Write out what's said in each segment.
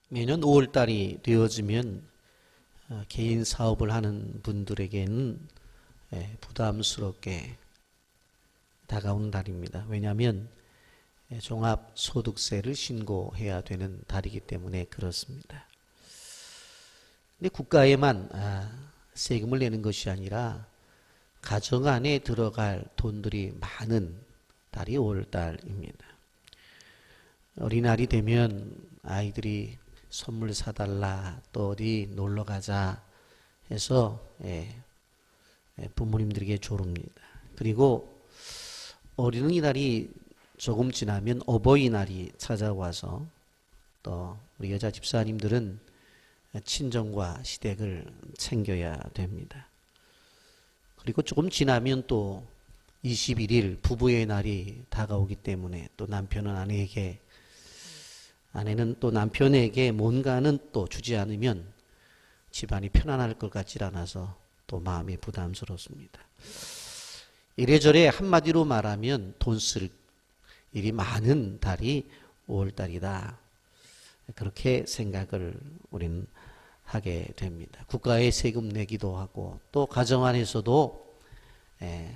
매년 5월 달이 되어지면 개인 사업을 하는 분들에게는 부담스럽게 다가오는 달입니다. 왜냐하면 종합소득세를 신고해야 되는 달이기 때문에 그렇습니다. 근데 국가에만 세금을 내는 것이 아니라 가정 안에 들어갈 돈들이 많은 달이 5월 달입니다. 어린날이 되면 아이들이 선물 사달라, 또 어디 놀러 가자 해서 부모님들에게 조릅니다. 그리고 어린이날이 조금 지나면 어버이날이 찾아와서 또 우리 여자 집사님들은 친정과 시댁을 챙겨야 됩니다. 그리고 조금 지나면 또 21일 부부의 날이 다가오기 때문에 또 남편은 아내에게, 아내는 또 남편에게 뭔가는 또 주지 않으면 집안이 편안할 것 같지 않아서 또 마음이 부담스럽습니다. 이래저래 한마디로 말하면 돈 쓸 일이 많은 달이 5월달이다. 그렇게 생각을 우리는 하게 됩니다. 국가에 세금 내기도 하고 또 가정 안에서도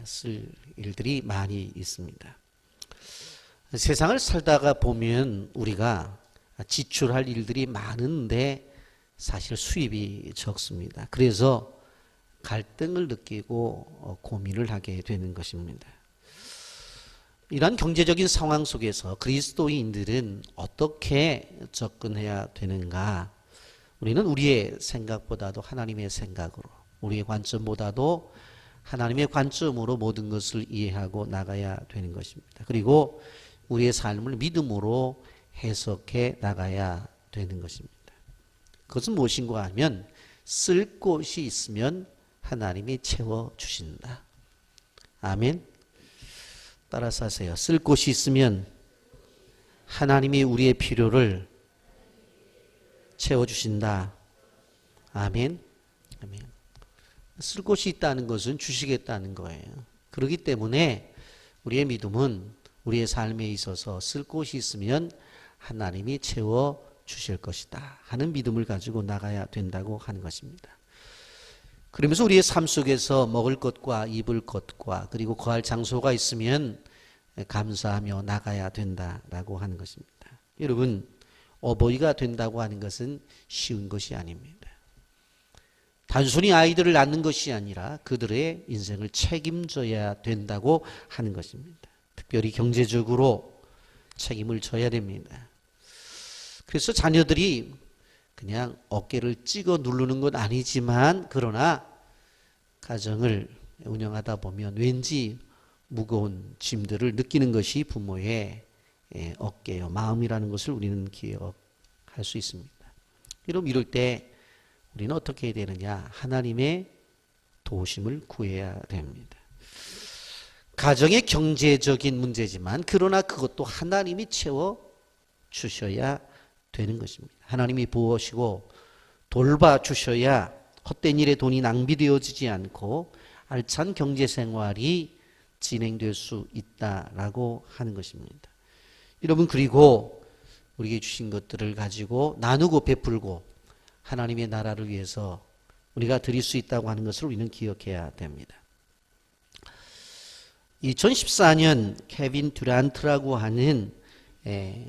쓸 일들이 많이 있습니다. 세상을 살다가 보면 우리가 지출할 일들이 많은데 사실 수입이 적습니다. 그래서 갈등을 느끼고 고민을 하게 되는 것입니다. 이러한 경제적인 상황 속에서 그리스도인들은 어떻게 접근해야 되는가? 우리는 우리의 생각보다도 하나님의 생각으로, 우리의 관점보다도 하나님의 관점으로 모든 것을 이해하고 나가야 되는 것입니다. 그리고 우리의 삶을 믿음으로 해석해 나가야 되는 것입니다. 그것은 무엇인가 하면 쓸 곳이 있으면 하나님이 채워주신다. 아멘. 따라서 하세요. 쓸 곳이 있으면 하나님이 우리의 필요를 채워주신다. 아멘. 아멘. 쓸 곳이 있다는 것은 주시겠다는 거예요. 그렇기 때문에 우리의 믿음은 우리의 삶에 있어서 쓸 곳이 있으면 하나님이 채워주실 것이다 하는 믿음을 가지고 나가야 된다고 하는 것입니다. 그러면서 우리의 삶 속에서 먹을 것과 입을 것과 그리고 거할 장소가 있으면 감사하며 나가야 된다라고 하는 것입니다. 여러분, 어버이가 된다고 하는 것은 쉬운 것이 아닙니다. 단순히 아이들을 낳는 것이 아니라 그들의 인생을 책임져야 된다고 하는 것입니다. 특별히 경제적으로 책임을 져야 됩니다. 그래서 자녀들이 그냥 어깨를 찍어 누르는 건 아니지만 그러나 가정을 운영하다 보면 왠지 무거운 짐들을 느끼는 것이 부모의 어깨요, 마음이라는 것을 우리는 기억할 수 있습니다. 여러분, 이럴 때 우리는 어떻게 해야 되느냐? 하나님의 도우심을 구해야 됩니다. 가정의 경제적인 문제지만 그러나 그것도 하나님이 채워주셔야 되는 것입니다. 하나님이 부으시고 돌봐주셔야 헛된 일에 돈이 낭비되어지지 않고 알찬 경제생활이 진행될 수 있다라고 하는 것입니다. 여러분, 그리고 우리에게 주신 것들을 가지고 나누고 베풀고 하나님의 나라를 위해서 우리가 드릴 수 있다고 하는 것을 우리는 기억해야 됩니다. 2014년 케빈 듀란트라고 하는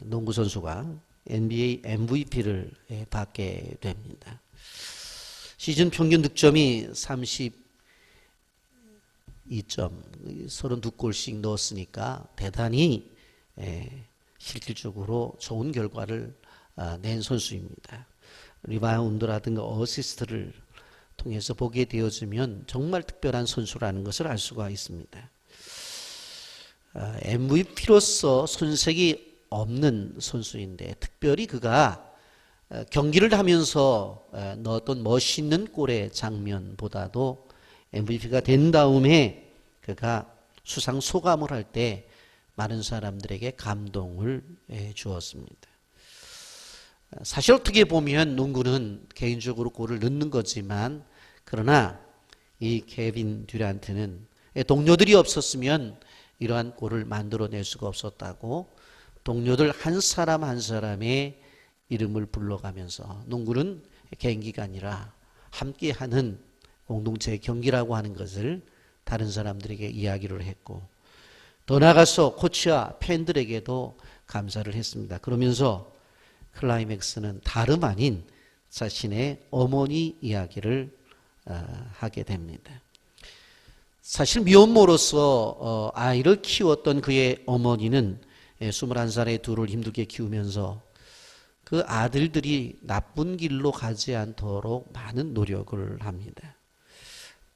농구 선수가 NBA MVP를 받게 됩니다. 시즌 평균 득점이 32점, 32골씩 넣었으니까 대단히 실질적으로 좋은 결과를 낸 선수입니다. 리바운드라든가 어시스트를 통해서 보게 되어지면 정말 특별한 선수라는 것을 알 수가 있습니다. MVP로서 손색이 없는 선수인데 특별히 그가 경기를 하면서 넣었던 멋있는 골의 장면보다도 MVP가 된 다음에 그가 수상 소감을 할 때 많은 사람들에게 감동을 주었습니다. 사실 어떻게 보면 농구는 개인적으로 골을 넣는 거지만 그러나 이 케빈 듀란트는 동료들이 없었으면 이러한 골을 만들어낼 수가 없었다고 동료들 한 사람 한 사람의 이름을 불러가면서 농구는 개인기가 아니라 함께하는 공동체의 경기라고 하는 것을 다른 사람들에게 이야기를 했고 더 나아가서 코치와 팬들에게도 감사를 했습니다. 그러면서 클라이맥스는 다름 아닌 자신의 어머니 이야기를 하게 됩니다. 사실 미혼모로서 아이를 키웠던 그의 어머니는 21살에 둘을 힘들게 키우면서 그 아들들이 나쁜 길로 가지 않도록 많은 노력을 합니다.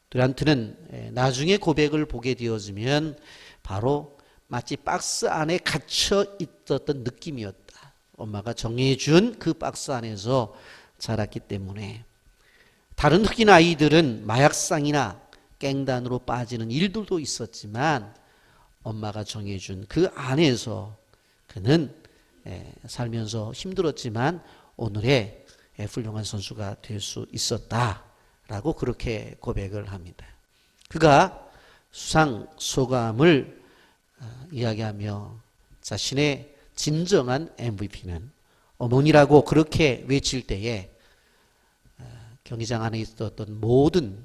듀란트는 나중에 고백을 보게 되어지면 바로 마치 박스 안에 갇혀 있었던 느낌이었다. 엄마가 정해준 그 박스 안에서 자랐기 때문에 다른 흑인 아이들은 마약상이나 깽단으로 빠지는 일들도 있었지만 엄마가 정해준 그 안에서 그는 살면서 힘들었지만 오늘의 훌륭한 선수가 될 수 있었다라고 그렇게 고백을 합니다. 그가 수상 소감을 이야기하며 자신의 진정한 MVP는 어머니라고 그렇게 외칠 때에 경기장 안에 있었던 모든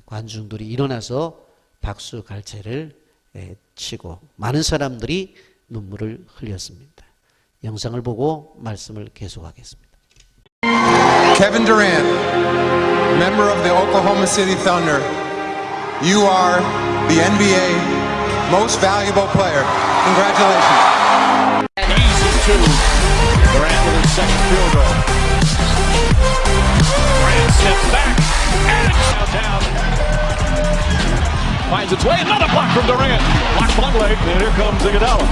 관중들이 일어나서 박수 갈채를 치고 많은 사람들이 눈물을 흘렸습니다. 영상을 보고 말씀을 계속하겠습니다. Kevin Durant, member of the Oklahoma City Thunder, you are the NBA most valuable player. Congratulations. An easy two. Durant with his second field goal. Durant steps back and it's down. Finds its way. Another block from Durant. Block one leg. And here comes Iguodala.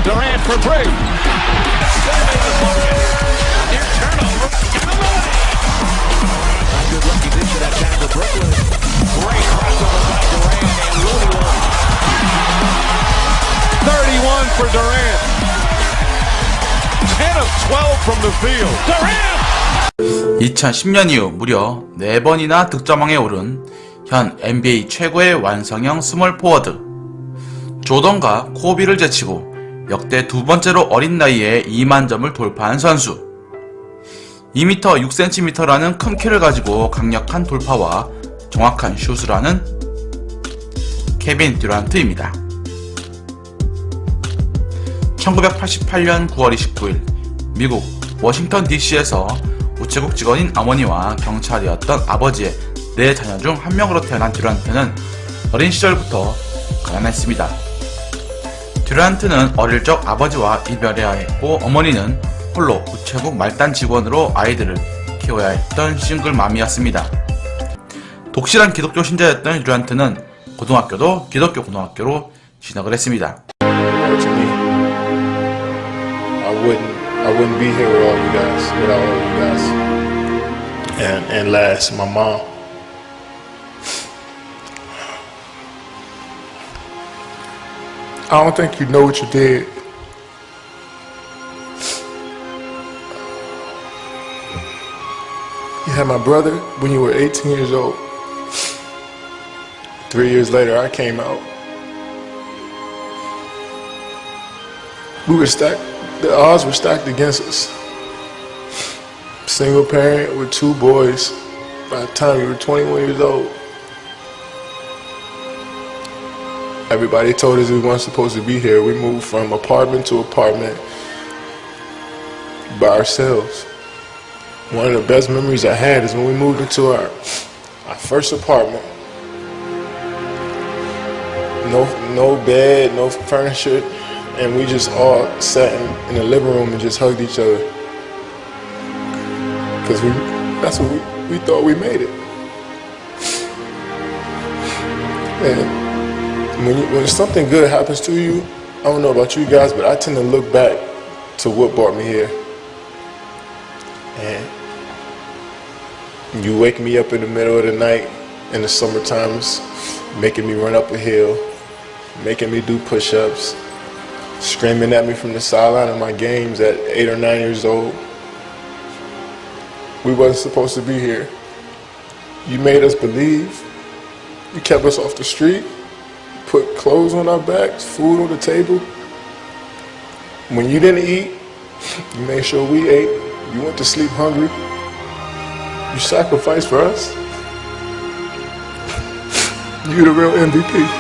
Durant for three. Still made the bucket. Near turnover. Got away. Not good recognition that time for Brooklyn. Great crossover by Durant and Looney will. 31 for Durant. 10 of 12 from the field. Durant! 2010년 이후 무려 4번이나 득점왕에 오른 현 NBA 최고의 완성형 스몰 포워드. 조던과 코비를 제치고 역대 두 번째로 어린 나이에 2만 점을 돌파한 선수. 2m 6cm라는 큰 키를 가지고 강력한 돌파와 정확한 슛을 하는 케빈 듀란트입니다. 1988년 9월 29일 미국 워싱턴 DC에서 우체국 직원인 어머니와 경찰이었던 아버지의 4자녀 중 한 명으로 태어난 듀란트는 어린 시절부터 가난했습니다. 듀란트는 어릴 적 아버지와 이별해야 했고 어머니는 홀로 우체국 말단 직원으로 아이들을 키워야 했던 싱글맘이었습니다. 독실한 기독교 신자였던 듀란트는 고등학교도 기독교 고등학교로 진학을 했습니다. I wouldn't be here with all you guys, without all you guys. And last, my mom. I don't think you know what you did. You had my brother when you were 18 years old. 3 years later, I came out. We were stacked. The odds were stacked against us. Single parent with 2 boys by the time you were 21 years old. Everybody told us we weren't supposed to be here. We moved from apartment to apartment by ourselves. One of the best memories I had is when we moved into our first apartment. No bed, no furniture. And we just all sat in the living room and just hugged each other. Because that's what we thought we made it. And when something good happens to you, I don't know about you guys, but I tend to look back to what brought me here. And you wake me up in the middle of the night in the summer times, making me run up a hill, making me do push-ups, screaming at me from the sideline of my games at 8 or 9 years old. We wasn't supposed to be here. You made us believe. You kept us off the street, put clothes on our backs, food on the table. When you didn't eat, You made sure we ate. You went to sleep hungry. You sacrificed for us. You the real MVP.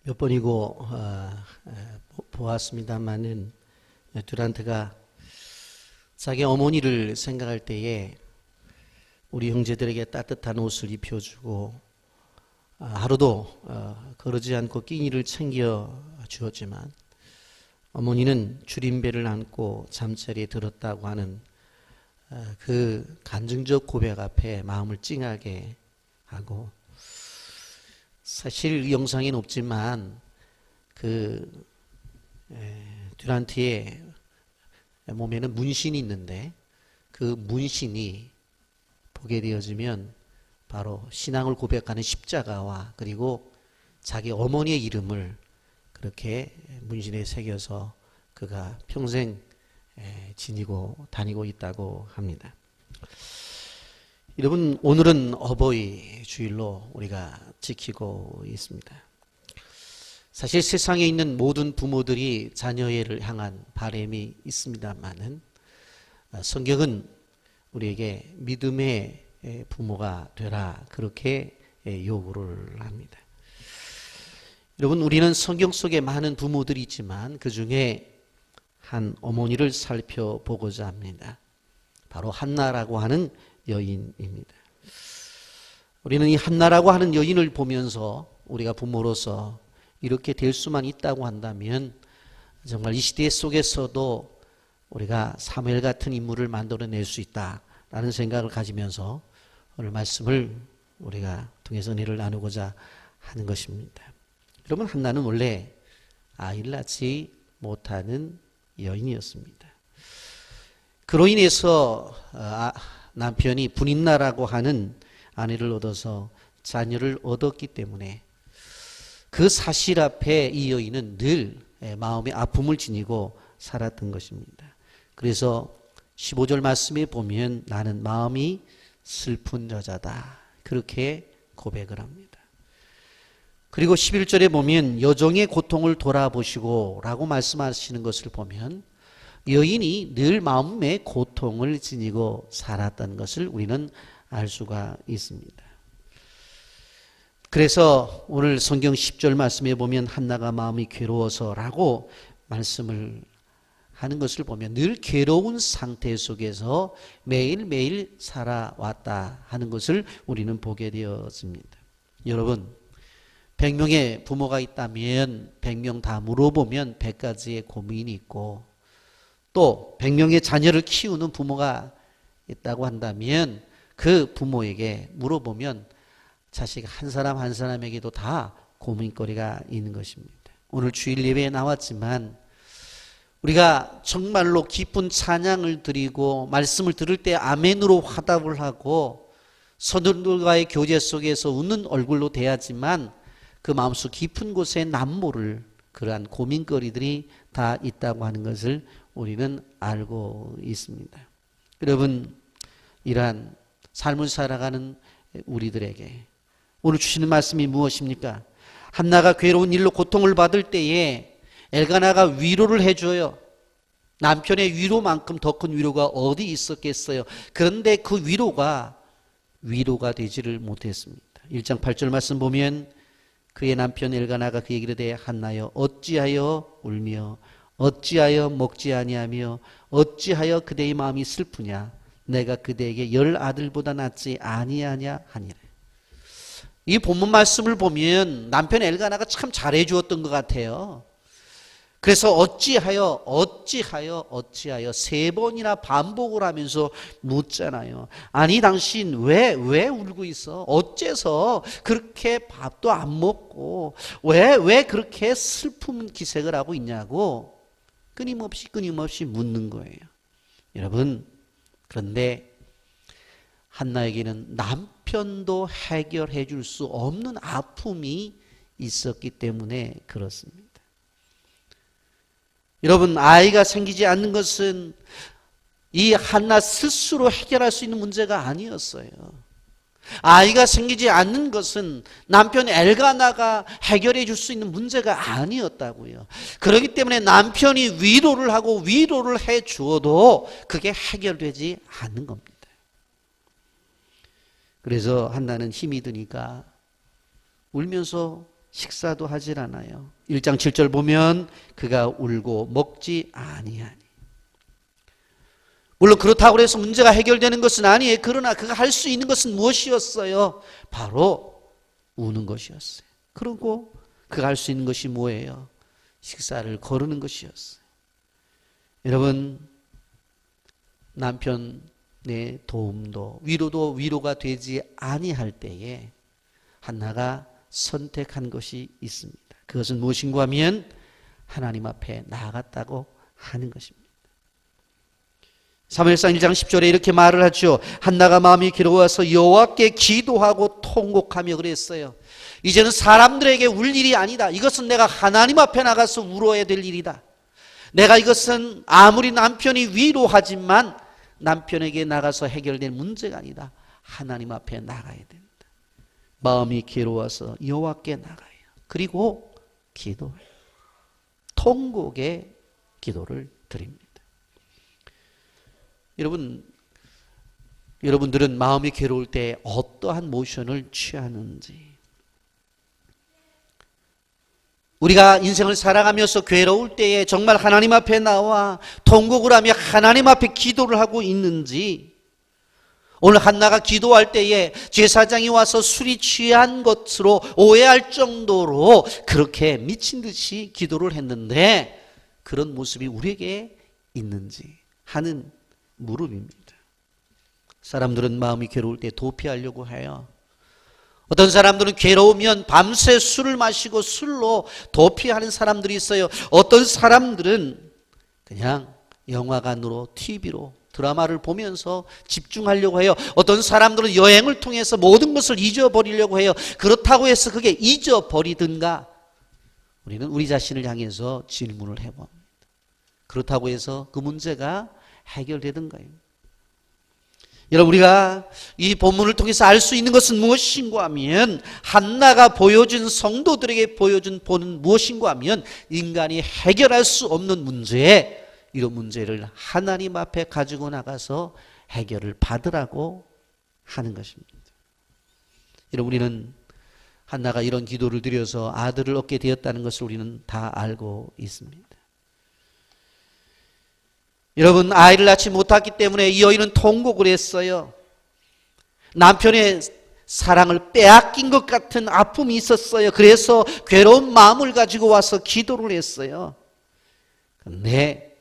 몇 번이고 보았습니다마는 듀란트가 자기 어머니를 생각할 때에 우리 형제들에게 따뜻한 옷을 입혀주고 하루도 거르지 않고 끼니를 챙겨 주었지만 어머니는 줄임배를 안고 잠자리에 들었다고 하는 그 간증적 고백 앞에 마음을 찡하게 하고, 사실 영상에는 없지만 그 듀란트의 몸에는 문신이 있는데 그 문신이 보게 되어지면 바로 신앙을 고백하는 십자가와 그리고 자기 어머니의 이름을 그렇게 문신에 새겨서 그가 평생 지니고 다니고 있다고 합니다. 여러분, 오늘은 어버이 주일로 우리가 지키고 있습니다. 사실 세상에 있는 모든 부모들이 자녀를 향한 바람이 있습니다만은 성경은 우리에게 믿음의 부모가 되라 그렇게 요구를 합니다. 여러분, 우리는 성경 속에 많은 부모들이 있지만 그 중에 한 어머니를 살펴보고자 합니다. 바로 한나라고 하는 여인입니다. 우리는 이 한나라고 하는 여인을 보면서 우리가 부모로서 이렇게 될 수만 있다고 한다면 정말 이 시대 속에서도 우리가 사무엘 같은 인물을 만들어낼 수 있다라는 생각을 가지면서 오늘 말씀을 우리가 통해서 은혜를 나누고자 하는 것입니다. 여러분, 한나는 원래 아이를 낳지 못하는 여인이었습니다. 그로 인해서 남편이 분인나라고 하는 아내를 얻어서 자녀를 얻었기 때문에 그 사실 앞에 이 여인은 늘 마음의 아픔을 지니고 살았던 것입니다. 그래서 15절 말씀에 보면 나는 마음이 슬픈 여자다 그렇게 고백을 합니다. 그리고 11절에 보면 여종의 고통을 돌아보시고 라고 말씀하시는 것을 보면 여인이 늘 마음의 고통을 지니고 살았던 것을 우리는 알 수가 있습니다. 그래서 오늘 성경 10절 말씀에 보면 한나가 마음이 괴로워서라고 말씀을 하는 것을 보면 늘 괴로운 상태 속에서 매일매일 살아왔다 하는 것을 우리는 보게 되었습니다. 여러분, 100명의 부모가 있다면 100명 다 물어보면 100가지의 고민이 있고, 또 100명의 자녀를 키우는 부모가 있다고 한다면 그 부모에게 물어보면 자식 한 사람 한 사람에게도 다 고민거리가 있는 것입니다. 오늘 주일 예배에 나왔지만 우리가 정말로 기쁜 찬양을 드리고 말씀을 들을 때 아멘으로 화답을 하고 서들들과의 교제 속에서 웃는 얼굴로 대하지만 그 마음속 깊은 곳에 남모를 그러한 고민거리들이 다 있다고 하는 것을 우리는 알고 있습니다. 여러분, 이러한 삶을 살아가는 우리들에게 오늘 주시는 말씀이 무엇입니까? 한나가 괴로운 일로 고통을 받을 때에 엘가나가 위로를 해줘요. 남편의 위로만큼 더 큰 위로가 어디 있었겠어요. 그런데 그 위로가 되지를 못했습니다. 1장 8절 말씀 보면 그의 남편 엘가나가 그에게 이르되 한나여 어찌하여 울며 어찌하여 먹지 아니하며 어찌하여 그대의 마음이 슬프냐 내가 그대에게 10 아들보다 낫지 아니하냐 하니라. 이 본문 말씀을 보면 남편 엘가나가 참 잘해 주었던 것 같아요. 그래서 어찌하여 3번이나 반복을 하면서 묻잖아요. 아니 당신 왜 울고 있어? 어째서 그렇게 밥도 안 먹고 왜 그렇게 슬픈 기색을 하고 있냐고 끊임없이 묻는 거예요. 여러분, 그런데 한나에게는 남편도 해결해 줄 수 없는 아픔이 있었기 때문에 그렇습니다. 여러분, 아이가 생기지 않는 것은 이 한나 스스로 해결할 수 있는 문제가 아니었어요. 아이가 생기지 않는 것은 남편 엘가나가 해결해 줄 수 있는 문제가 아니었다고요. 그렇기 때문에 남편이 위로를 하고 위로를 해 주어도 그게 해결되지 않는 겁니다. 그래서 한나는 힘이 드니까 울면서 식사도 하질 않아요. 1장 7절 보면 그가 울고 먹지 아니하니. 물론 그렇다고 해서 문제가 해결되는 것은 아니에요. 그러나 그가 할 수 있는 것은 무엇이었어요? 바로 우는 것이었어요. 그리고 그가 할 수 있는 것이 뭐예요? 식사를 거르는 것이었어요. 여러분, 남편의 도움도 위로도 위로가 되지 아니할 때에 한나가 선택한 것이 있습니다. 그것은 무엇인가 하면 하나님 앞에 나아갔다고 하는 것입니다. 사무엘상 1장 10절에 이렇게 말을 하죠. 한나가 마음이 괴로워서 여호와께 기도하고 통곡하며 그랬어요. 이제는 사람들에게 울 일이 아니다. 이것은 내가 하나님 앞에 나가서 울어야 될 일이다. 내가 이것은 아무리 남편이 위로하지만 남편에게 나가서 해결될 문제가 아니다. 하나님 앞에 나가야 된다. 마음이 괴로워서 여호와께 나가요. 그리고 기도해요. 통곡의 기도를 드립니다. 여러분들은 마음이 괴로울 때 어떠한 모션을 취하는지, 우리가 인생을 살아가면서 괴로울 때에 정말 하나님 앞에 나와 통곡을 하며 하나님 앞에 기도를 하고 있는지, 오늘 한나가 기도할 때에 제사장이 와서 술이 취한 것으로 오해할 정도로 그렇게 미친 듯이 기도를 했는데 그런 모습이 우리에게 있는지 하는 물음입니다. 사람들은 마음이 괴로울 때 도피하려고 해요. 어떤 사람들은 괴로우면 밤새 술을 마시고 술로 도피하는 사람들이 있어요. 어떤 사람들은 그냥 영화관으로 TV로 드라마를 보면서 집중하려고 해요. 어떤 사람들은 여행을 통해서 모든 것을 잊어버리려고 해요. 그렇다고 해서 그게 잊어버리든가, 우리는 우리 자신을 향해서 질문을 해봅니다. 그렇다고 해서 그 문제가 해결되던가요? 여러분, 우리가 이 본문을 통해서 알 수 있는 것은 무엇인가 하면, 한나가 보여준, 성도들에게 보여준 본은 무엇인가 하면, 인간이 해결할 수 없는 문제, 이런 문제를 하나님 앞에 가지고 나가서 해결을 받으라고 하는 것입니다. 여러분, 우리는 한나가 이런 기도를 드려서 아들을 얻게 되었다는 것을 우리는 다 알고 있습니다. 여러분, 아이를 낳지 못했기 때문에 이 여인은 통곡을 했어요. 남편의 사랑을 빼앗긴 것 같은 아픔이 있었어요. 그래서 괴로운 마음을 가지고 와서 기도를 했어요. 그런데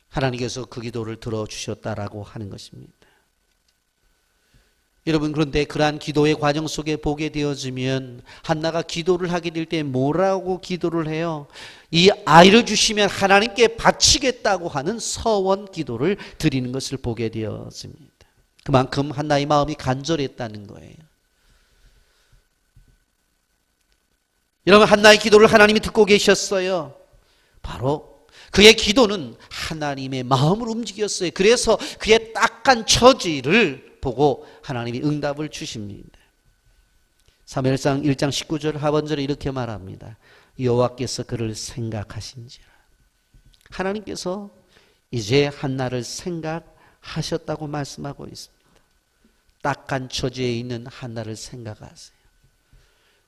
하나님께서 그 기도를 들어주셨다라고 하는 것입니다. 여러분, 그런데 그러한 기도의 과정 속에 보게 되어지면 한나가 기도를 하게 될 때 뭐라고 기도를 해요? 이 아이를 주시면 하나님께 바치겠다고 하는 서원 기도를 드리는 것을 보게 되어집니다. 그만큼 한나의 마음이 간절했다는 거예요. 여러분, 한나의 기도를 하나님이 듣고 계셨어요. 바로 그의 기도는 하나님의 마음을 움직였어요. 그래서 그의 딱한 처지를 보고 하나님이 응답을 주십니다. 사무엘상 1장 19절 하반절에 이렇게 말합니다. 여호와께서 그를 생각하신지라. 하나님께서 이제 한나를 생각하셨다고 말씀하고 있습니다. 딱한 처지에 있는 한나를 생각하세요.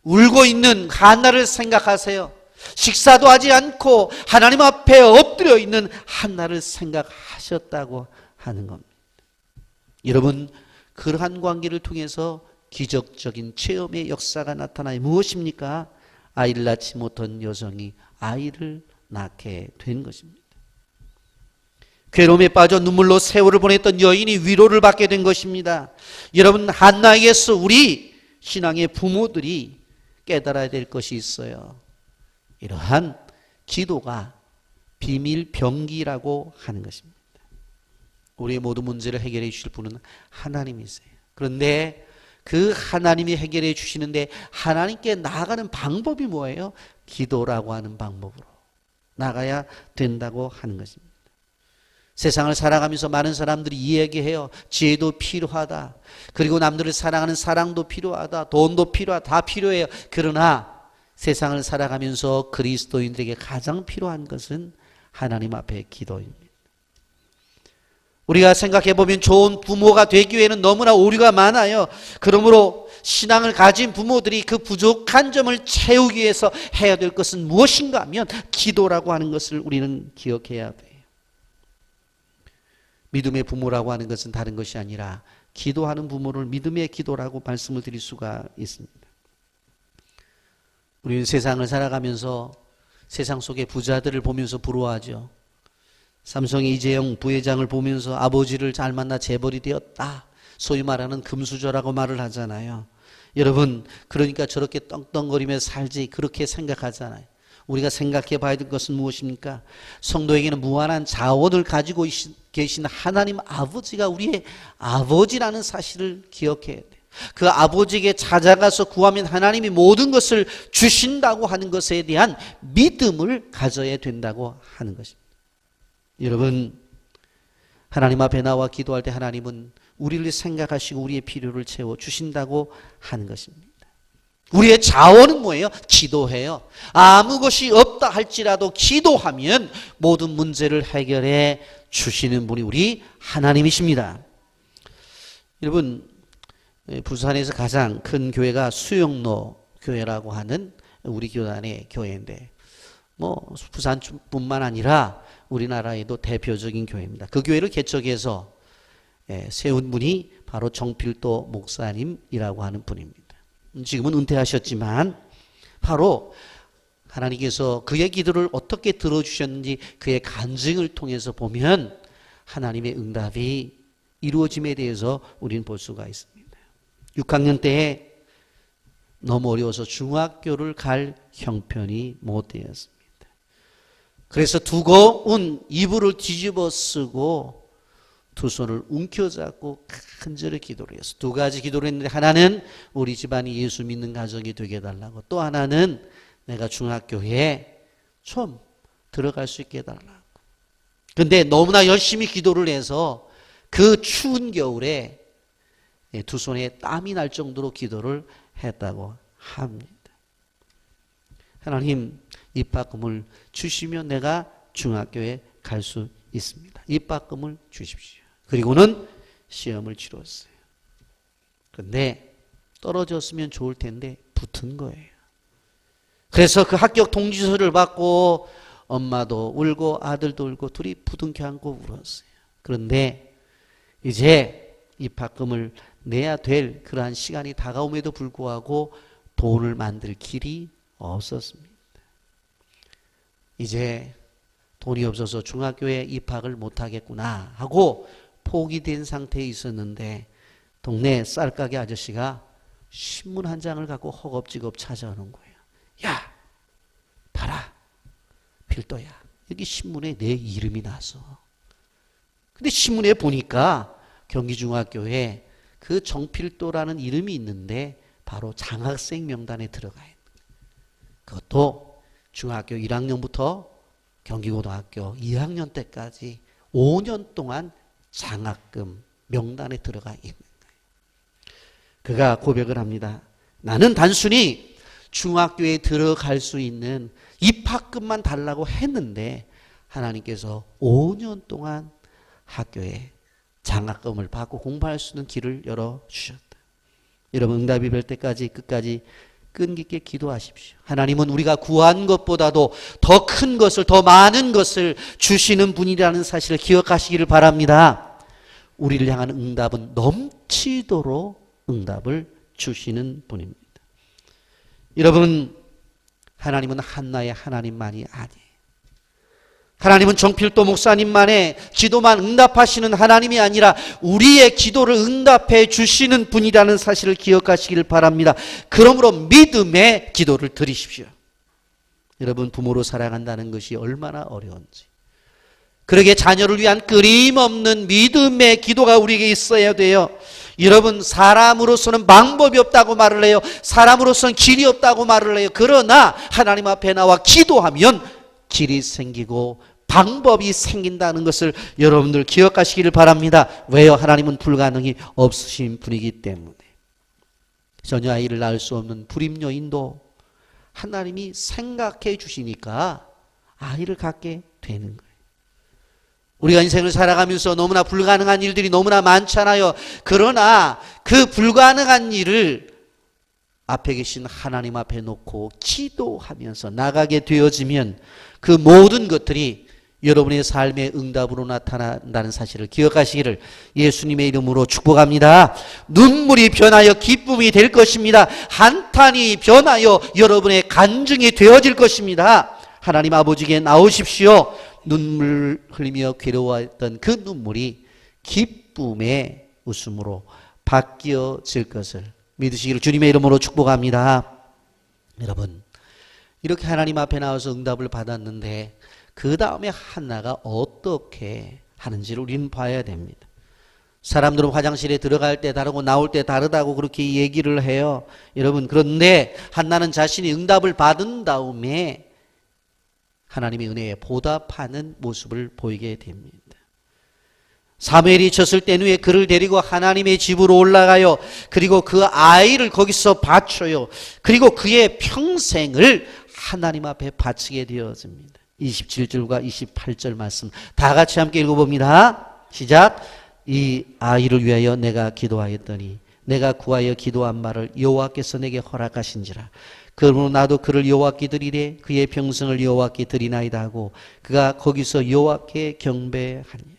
울고 있는 한나를 생각하세요. 식사도 하지 않고 하나님 앞에 엎드려 있는 한나를 생각하셨다고 하는 겁니다. 여러분, 그러한 관계를 통해서 기적적인 체험의 역사가 나타나요. 무엇입니까? 아이를 낳지 못한 여성이 아이를 낳게 된 것입니다. 괴로움에 빠져 눈물로 세월을 보냈던 여인이 위로를 받게 된 것입니다. 여러분, 한나에게서 우리 신앙의 부모들이 깨달아야 될 것이 있어요. 이러한 기도가 비밀 병기라고 하는 것입니다. 우리의 모든 문제를 해결해 주실 분은 하나님이세요. 그런데 그 하나님이 해결해 주시는데 하나님께 나아가는 방법이 뭐예요? 기도라고 하는 방법으로 나가야 된다고 하는 것입니다. 세상을 살아가면서 많은 사람들이 이야기해요. 지혜도 필요하다. 그리고 남들을 사랑하는 사랑도 필요하다. 돈도 필요하다. 다 필요해요. 그러나 세상을 살아가면서 그리스도인들에게 가장 필요한 것은 하나님 앞에 기도입니다. 우리가 생각해 보면 좋은 부모가 되기 위해는 너무나 오류가 많아요. 그러므로 신앙을 가진 부모들이 그 부족한 점을 채우기 위해서 해야 될 것은 무엇인가 하면 기도라고 하는 것을 우리는 기억해야 돼요. 믿음의 부모라고 하는 것은 다른 것이 아니라 기도하는 부모를 믿음의 기도라고 말씀을 드릴 수가 있습니다. 우리는 세상을 살아가면서 세상 속의 부자들을 보면서 부러워하죠. 삼성의 이재용 부회장을 보면서 아버지를 잘 만나 재벌이 되었다. 소위 말하는 금수저라고 말을 하잖아요. 여러분, 그러니까 저렇게 떵떵거리며 살지 그렇게 생각하잖아요. 우리가 생각해 봐야 될 것은 무엇입니까? 성도에게는 무한한 자원을 가지고 계신 하나님 아버지가 우리의 아버지라는 사실을 기억해야 돼요. 그 아버지에게 찾아가서 구하면 하나님이 모든 것을 주신다고 하는 것에 대한 믿음을 가져야 된다고 하는 것입니다. 여러분, 하나님 앞에 나와 기도할 때 하나님은 우리를 생각하시고 우리의 필요를 채워 주신다고 하는 것입니다. 우리의 자원은 뭐예요? 기도해요. 아무 것이 없다 할지라도 기도하면 모든 문제를 해결해 주시는 분이 우리 하나님이십니다. 여러분, 부산에서 가장 큰 교회가 수영로 교회라고 하는 우리 교단의 교회인데, 부산뿐만 아니라 우리나라에도 대표적인 교회입니다. 그 교회를 개척해서 세운 분이 바로 정필도 목사님이라고 하는 분입니다. 지금은 은퇴하셨지만 바로 하나님께서 그의 기도를 어떻게 들어주셨는지 그의 간증을 통해서 보면 하나님의 응답이 이루어짐에 대해서 우리는 볼 수가 있습니다. 6학년 때에 너무 어려워서 중학교를 갈 형편이 못 되었습니다. 그래서 두꺼운 이불을 뒤집어 쓰고 두 손을 움켜잡고 간절히 기도를 했어요. 두 가지 기도를 했는데, 하나는 우리 집안이 예수 믿는 가정이 되게 해달라고, 또 하나는 내가 중학교에 좀 들어갈 수 있게 해달라고. 그런데 너무나 열심히 기도를 해서 그 추운 겨울에 두 손에 땀이 날 정도로 기도를 했다고 합니다. 하나님, 입학금을 주시면 내가 중학교에 갈 수 있습니다. 입학금을 주십시오. 그리고는 시험을 치렀어요. 그런데 떨어졌으면 좋을 텐데 붙은 거예요. 그래서 그 합격 통지서를 받고 엄마도 울고 아들도 울고 둘이 부둥켜 안고 울었어요. 그런데 이제 입학금을 내야 될 그러한 시간이 다가옴에도 불구하고 돈을 만들 길이 없었습니다. 이제 돈이 없어서 중학교에 입학을 못하겠구나 하고 포기된 상태에 있었는데, 동네 쌀가게 아저씨가 신문 한 장을 갖고 허겁지겁 찾아오는 거예요. 야, 봐라, 필도야, 여기 신문에 내 이름이 나서. 근데 신문에 보니까 경기중학교에 그 정필도라는 이름이 있는데 바로 장학생 명단에 들어가 있는 거예요. 그것도 중학교 1학년부터 경기고등학교 2학년 때까지 5년 동안 장학금 명단에 들어가 있는 거예요. 그가 고백을 합니다. 나는 단순히 중학교에 들어갈 수 있는 입학금만 달라고 했는데 하나님께서 5년 동안 학교에 장학금을 받고 공부할 수 있는 길을 열어주셨다. 여러분, 응답이 될 때까지 끝까지 끈기 있게 기도하십시오. 하나님은 우리가 구한 것보다도 더 큰 것을, 더 많은 것을 주시는 분이라는 사실을 기억하시기를 바랍니다. 우리를 향한 응답은 넘치도록 응답을 주시는 분입니다. 여러분, 하나님은 한나의 하나님만이 아니에요. 하나님은 정필도 목사님만의 기도만 응답하시는 하나님이 아니라 우리의 기도를 응답해 주시는 분이라는 사실을 기억하시기를 바랍니다. 그러므로 믿음의 기도를 드리십시오. 여러분, 부모로 살아간다는 것이 얼마나 어려운지, 그러게 자녀를 위한 끊임없는 믿음의 기도가 우리에게 있어야 돼요. 여러분, 사람으로서는 방법이 없다고 말을 해요. 사람으로서는 길이 없다고 말을 해요. 그러나 하나님 앞에 나와 기도하면 길이 생기고 방법이 생긴다는 것을 여러분들 기억하시기를 바랍니다. 왜요? 하나님은 불가능이 없으신 분이기 때문에. 전혀 아이를 낳을 수 없는 불임여인도 하나님이 생각해 주시니까 아이를 갖게 되는 거예요. 우리가 인생을 살아가면서 너무나 불가능한 일들이 너무나 많잖아요. 그러나 그 불가능한 일을 앞에 계신 하나님 앞에 놓고 기도하면서 나가게 되어지면 그 모든 것들이 여러분의 삶의 응답으로 나타난다는 사실을 기억하시기를 예수님의 이름으로 축복합니다. 눈물이 변하여 기쁨이 될 것입니다. 한탄이 변하여 여러분의 간증이 되어질 것입니다. 하나님 아버지께 나오십시오. 눈물 흘리며 괴로워했던 그 눈물이 기쁨의 웃음으로 바뀌어질 것을 믿으시기를 주님의 이름으로 축복합니다. 여러분, 이렇게 하나님 앞에 나와서 응답을 받았는데 그 다음에 한나가 어떻게 하는지를 우리는 봐야 됩니다. 사람들은 화장실에 들어갈 때 다르고 나올 때 다르다고 그렇게 얘기를 해요. 여러분, 그런데 한나는 자신이 응답을 받은 다음에 하나님의 은혜에 보답하는 모습을 보이게 됩니다. 사무엘이 졌을 때 후에 그를 데리고 하나님의 집으로 올라가요. 그리고 그 아이를 거기서 바쳐요. 그리고 그의 평생을 하나님 앞에 바치게 되어집니다. 27절과 28절 말씀 다 같이 함께 읽어봅니다. 시작. 이 아이를 위하여 내가 기도하였더니 내가 구하여 기도한 바를 여호와께서 내게 허락하신지라. 그러므로 나도 그를 여호와께 드리되 그의 평생을 여호와께 드리나이다 하고 그가 거기서 여호와께 경배하니라.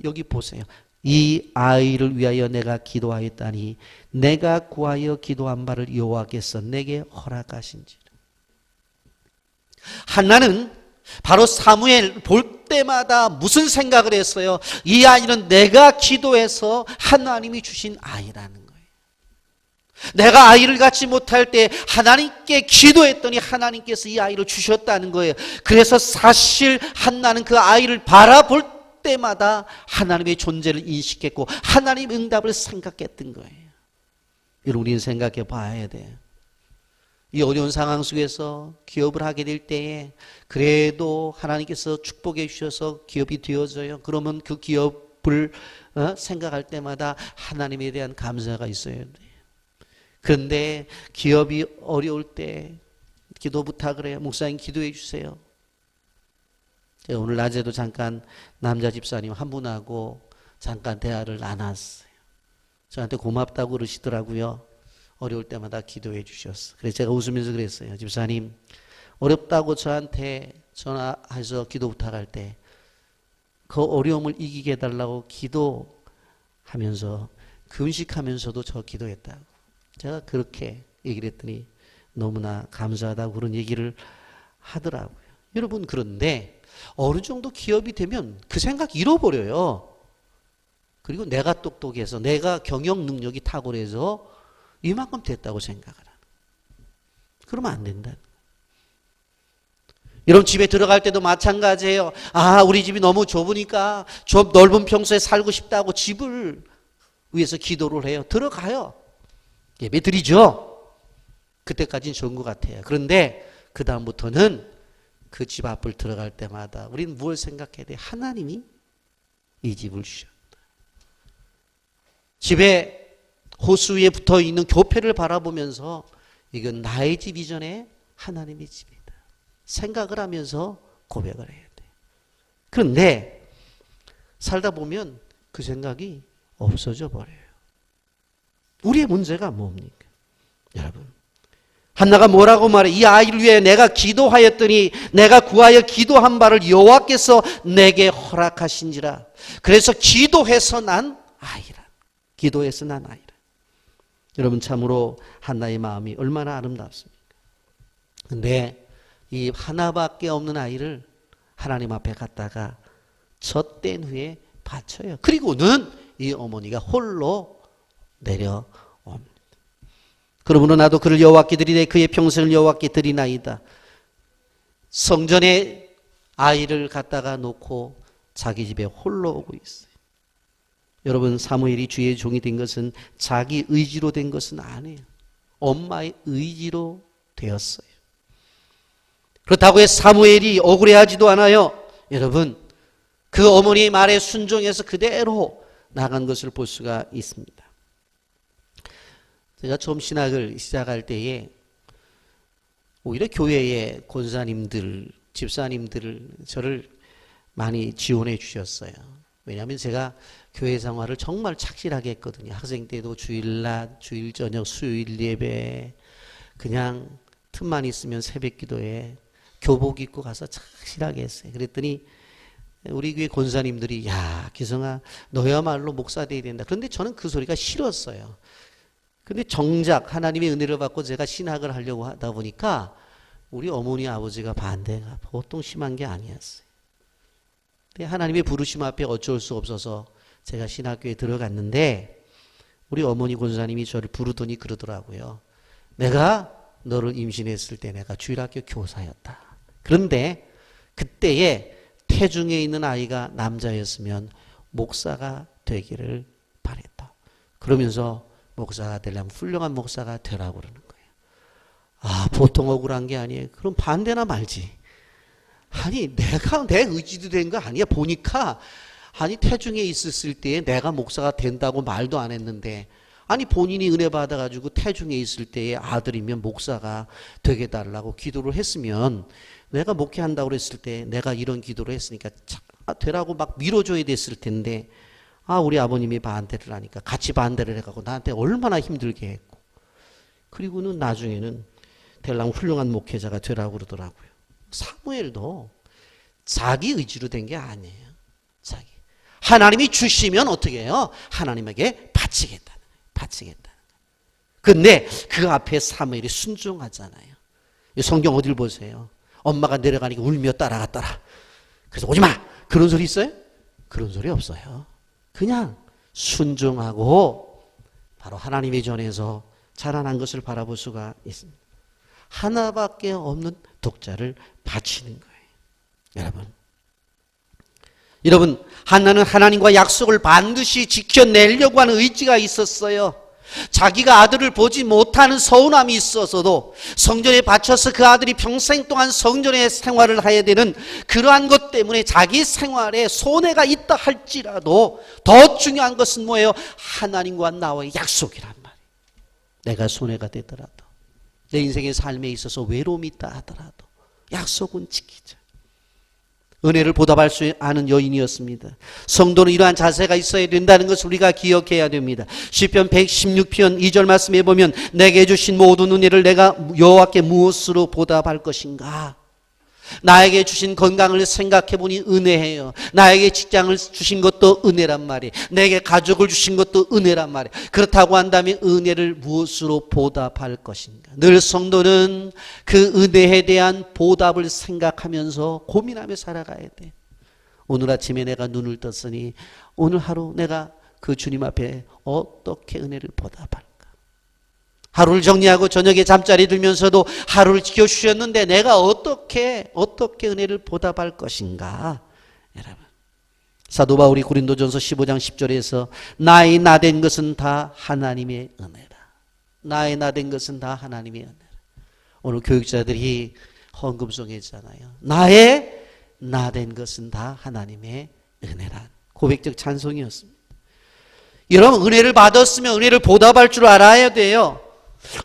여기 보세요. 이 아이를 위하여 내가 기도하였다니 내가 구하여 기도한 바를 여호와께서 내게 허락하신지라. 한나는 바로 사무엘 볼 때마다 무슨 생각을 했어요? 이 아이는 내가 기도해서 하나님이 주신 아이라는 거예요. 내가 아이를 갖지 못할 때 하나님께 기도했더니 하나님께서 이 아이를 주셨다는 거예요. 그래서 사실 한나는 그 아이를 바라볼 때마다 하나님의 존재를 인식했고 하나님의 응답을 생각했던 거예요. 여러분, 우리는 생각해 봐야 돼요. 이 어려운 상황 속에서 기업을 하게 될 때에 그래도 하나님께서 축복해 주셔서 기업이 되어져요. 그러면 그 기업을 생각할 때마다 하나님에 대한 감사가 있어야 돼요. 그런데 기업이 어려울 때 기도 부탁을 해요. 목사님 기도해 주세요. 제가 오늘 낮에도 잠깐 남자 집사님 한 분하고 잠깐 대화를 나눴어요. 저한테 고맙다고 그러시더라고요. 어려울 때마다 기도해 주셨어. 그래서 제가 웃으면서 그랬어요. 집사님, 어렵다고 저한테 전화해서 기도 부탁할 때 그 어려움을 이기게 해달라고 기도하면서 금식하면서도 저 기도했다고. 제가 그렇게 얘기를 했더니 너무나 감사하다고 그런 얘기를 하더라고요. 여러분, 그런데 어느 정도 기업이 되면 그 생각 잃어버려요. 그리고 내가 똑똑해서 내가 경영 능력이 탁월해서 이만큼 됐다고 생각을 하는. 그러면 안 된다. 여러분, 집에 들어갈 때도 마찬가지예요. 아, 우리 집이 너무 좁으니까 좀 넓은 평소에 살고 싶다고 집을 위해서 기도를 해요. 들어가요. 예배 드리죠. 그때까지는 좋은 것 같아요. 그런데 그 다음부터는 그 집 앞을 들어갈 때마다 우리는 무엇을 생각해야 돼? 하나님이 이 집을 주셨다. 집에 호수 위에 붙어있는 교패를 바라보면서 이건 나의 집 이전에 하나님의 집이다. 생각을 하면서 고백을 해야 돼. 그런데 살다 보면 그 생각이 없어져 버려요. 우리의 문제가 뭡니까? 여러분, 한나가 뭐라고 말해? 이 아이를 위해 내가 기도하였더니 내가 구하여 기도한 바를 여호와께서 내게 허락하신지라. 그래서 기도해서 난 아이라. 기도해서 난 아이라. 여러분, 참으로 한나의 마음이 얼마나 아름답습니까? 근데 이 하나밖에 없는 아이를 하나님 앞에 갖다가 젖된 후에 바쳐요. 그리고는 이 어머니가 홀로 내려옵니다. 그러므로 나도 그를 여호와께 드리되 그의 평생을 여호와께 드리나이다. 성전에 아이를 갖다가 놓고 자기 집에 홀로 오고 있어요. 여러분, 사무엘이 주의 종이 된 것은 자기 의지로 된 것은 아니에요. 엄마의 의지로 되었어요. 그렇다고 해서 사무엘이 억울해하지도 않아요. 여러분, 그 어머니의 말에 순종해서 그대로 나간 것을 볼 수가 있습니다. 제가 처음 신학을 시작할 때에 오히려 교회의 권사님들, 집사님들 저를 많이 지원해 주셨어요. 왜냐하면 제가 교회 생활을 정말 착실하게 했거든요. 학생 때도 주일낮, 주일 저녁, 수요일 예배, 그냥 틈만 있으면 새벽 기도에 교복 입고 가서 착실하게 했어요. 그랬더니 우리 교회 권사님들이 야, 기성아 너야말로 목사 돼야 된다. 그런데 저는 그 소리가 싫었어요. 근데 정작 하나님의 은혜를 받고 제가 신학을 하려고 하다 보니까 우리 어머니 아버지가 반대가 보통 심한 게 아니었어요. 근데 하나님의 부르심 앞에 어쩔 수 없어서 제가 신학교에 들어갔는데 우리 어머니 권사님이 저를 부르더니 그러더라고요. 내가 너를 임신했을 때 내가 주일학교 교사였다. 그런데 그때에 태중에 있는 아이가 남자였으면 목사가 되기를 바랬다. 그러면서 목사가 되려면 훌륭한 목사가 되라고 그러는 거예요. 아, 보통 억울한 게 아니에요. 그럼 반대나 말지. 아니, 내가 내 의지도 된 거 아니야. 보니까 아니 태중에 있었을 때에 내가 목사가 된다고 말도 안 했는데 아니 본인이 은혜 받아가지고 태중에 있을 때에 아들이면 목사가 되게 달라고 기도를 했으면 내가 목회한다고 그랬을 때 내가 이런 기도를 했으니까 되라고 막 밀어줘야 됐을 텐데 아, 우리 아버님이 반대를 하니까 같이 반대를 해가고 나한테 얼마나 힘들게 했고 그리고는 나중에는 될랑 훌륭한 목회자가 되라고 그러더라고요. 사무엘도 자기 의지로 된 게 아니에요. 자기. 하나님이 주시면 어떻게 해요? 하나님에게 바치겠다는 거예요. 바치겠다는 거예요. 근데 그 앞에 사무엘이 순종하잖아요. 성경 어딜 보세요. 엄마가 내려가니까 울며 따라갔더라. 그래서 오지마! 그런 소리 있어요? 그런 소리 없어요. 그냥 순종하고 바로 하나님의 전에서 자라난 것을 바라볼 수가 있습니다. 하나밖에 없는 독자를 바치는 거예요. 여러분, 한나는 하나님과 약속을 반드시 지켜내려고 하는 의지가 있었어요. 자기가 아들을 보지 못하는 서운함이 있어서도 성전에 바쳐서 그 아들이 평생 동안 성전의 생활을 해야 되는 그러한 것 때문에 자기 생활에 손해가 있다 할지라도 더 중요한 것은 뭐예요? 하나님과 나와의 약속이란 말이에요. 내가 손해가 되더라도 내 인생의 삶에 있어서 외로움이 있다 하더라도 약속은 지키자. 은혜를 보답할 수 아는 여인이었습니다. 성도는 이러한 자세가 있어야 된다는 것을 우리가 기억해야 됩니다. 시편 116편 2절 말씀에 보면 내게 주신 모든 은혜를 내가 여호와께 무엇으로 보답할 것인가? 나에게 주신 건강을 생각해 보니 은혜예요. 나에게 직장을 주신 것도 은혜란 말이에요. 내게 가족을 주신 것도 은혜란 말이에요. 그렇다고 한다면 은혜를 무엇으로 보답할 것인가? 늘 성도는 그 은혜에 대한 보답을 생각하면서 고민하며 살아가야 돼. 오늘 아침에 내가 눈을 떴으니 오늘 하루 내가 그 주님 앞에 어떻게 은혜를 보답할까? 하루를 정리하고 저녁에 잠자리 들면서도 하루를 지켜주셨는데 내가 어떻게 은혜를 보답할 것인가? 여러분, 사도 바울이 고린도전서 15장 10절에서 나의 나된 것은 다 하나님의 은혜라. 나의 나된 것은 다 하나님의 은혜라. 오늘 교육자들이 헌금송 했잖아요. 나의 나된 것은 다 하나님의 은혜라. 고백적 찬송이었습니다. 여러분, 은혜를 받았으면 은혜를 보답할 줄 알아야 돼요.